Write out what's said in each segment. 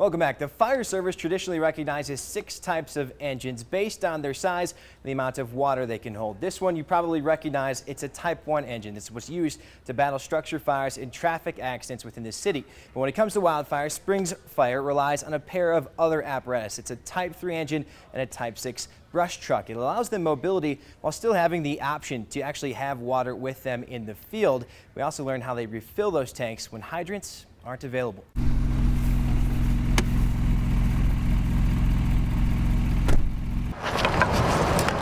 Welcome back. The fire service traditionally recognizes 6 types of engines based on their size and the amount of water they can hold. This one you probably recognize. It's a Type 1 engine. This was used to battle structure fires and traffic accidents within the city. But when it comes to wildfires, Springs Fire relies on a pair of other apparatus. It's a Type 3 engine and a Type 6 brush truck. It allows them mobility while still having the option to actually have water with them in the field. We also learned how they refill those tanks when hydrants aren't available.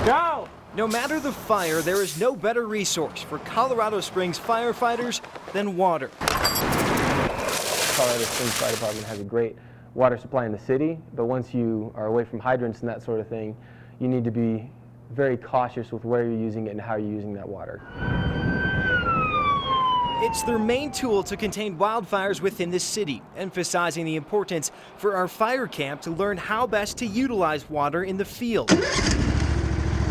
Go! No matter the fire, there is no better resource for Colorado Springs firefighters than water. Colorado Springs Fire Department has a great water supply in the city, but once you are away from hydrants and that sort of thing, you need to be very cautious with where you're using it and how you're using that water. It's their main tool to contain wildfires within the city, emphasizing the importance for our fire camp to learn how best to utilize water in the field,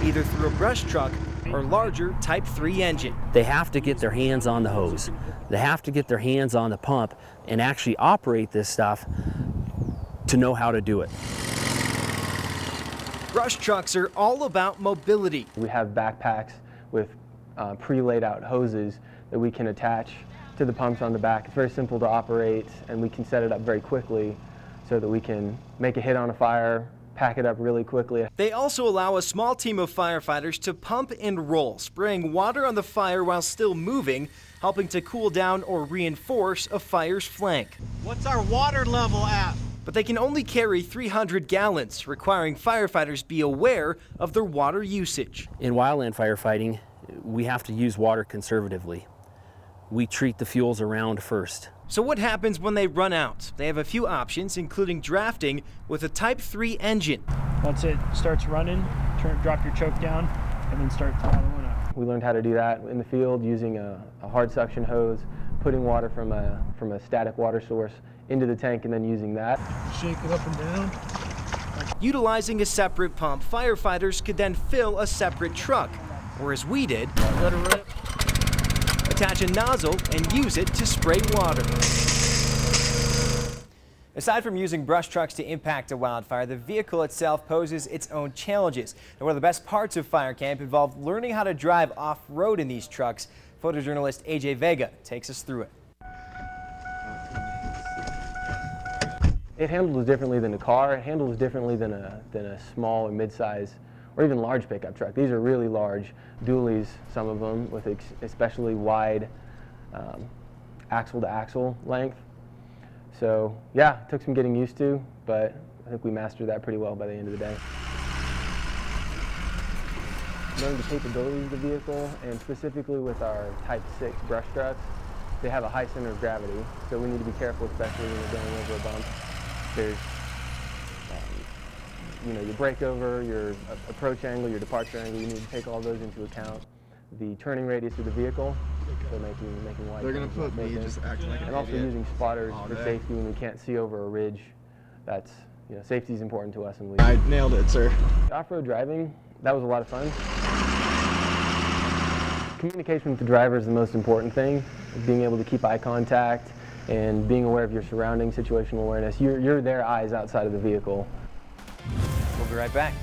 either through a brush truck or larger Type 3 engine. They have to get their hands on the hose. They have to get their hands on the pump and actually operate this stuff to know how to do it. Brush trucks are all about mobility. We have backpacks with pre-laid out hoses that we can attach to the pumps on the back. It's very simple to operate, and we can set it up very quickly so that we can make a hit on a fire, pack it up really quickly. They also allow a small team of firefighters to pump and roll, spraying water on the fire while still moving, helping to cool down or reinforce a fire's flank. What's our water level at? But they can only carry 300 gallons, requiring firefighters be aware of their water usage. In wildland firefighting, we have to use water conservatively. We treat the fuels around first. So what happens when they run out? They have a few options, including drafting with a Type 3 engine. Once it starts running, drop your choke down and then start throttling up. We learned how to do that in the field using a hard suction hose, putting water from a static water source into the tank and then using that. Shake it up and down. Utilizing a separate pump, firefighters could then fill a separate truck, or as we did, let it rip. Attach a nozzle and use it to spray water. Aside from using brush trucks to impact a wildfire, the vehicle itself poses its own challenges. And one of the best parts of fire camp involved learning how to drive off-road in these trucks. Photojournalist AJ Vega takes us through it. It handles differently than a car. It handles differently than a small or mid-size or even large pickup truck. These are really large dualies, some of them, with especially wide axle-to-axle length. So yeah, it took some getting used to, but I think we mastered that pretty well by the end of the day. Learning the capabilities of the vehicle, and specifically with our Type 6 brush trucks, they have a high center of gravity, so we need to be careful, especially when you're going over a bump. There's your breakover, your approach angle, your departure angle, you need to take all those into account. The turning radius of the vehicle, so making wide. They're going to put me just acting like an idiot. And also using spotters for safety when we can't see over a ridge. That's, safety is important to us. And I nailed it, sir. Off-road driving, that was a lot of fun. Communication with the driver is the most important thing. Being able to keep eye contact and being aware of your surroundings, situational awareness. You're their eyes outside of the vehicle. We'll be right back.